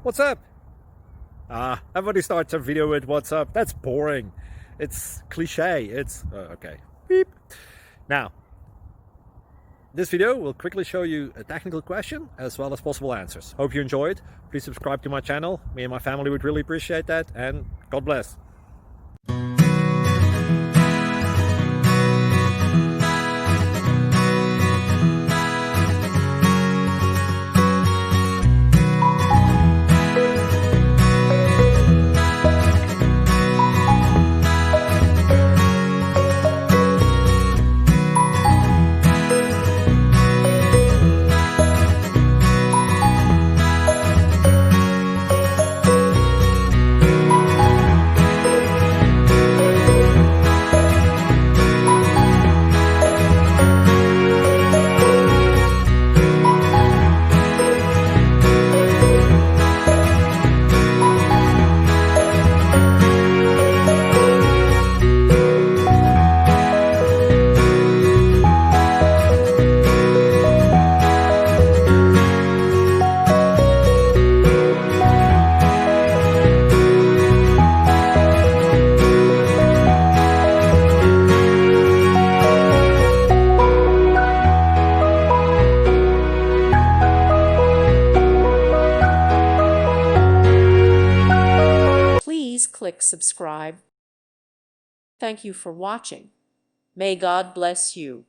What's up? Everybody starts a video with what's up. That's boring. It's cliche. It's okay. Beep. Now, this video will quickly show you a technical question as well as possible answers. Hope you enjoyed. Please subscribe to my channel. Me and my family would really appreciate that, and God bless. Please click subscribe. Thank you for watching. May God bless you.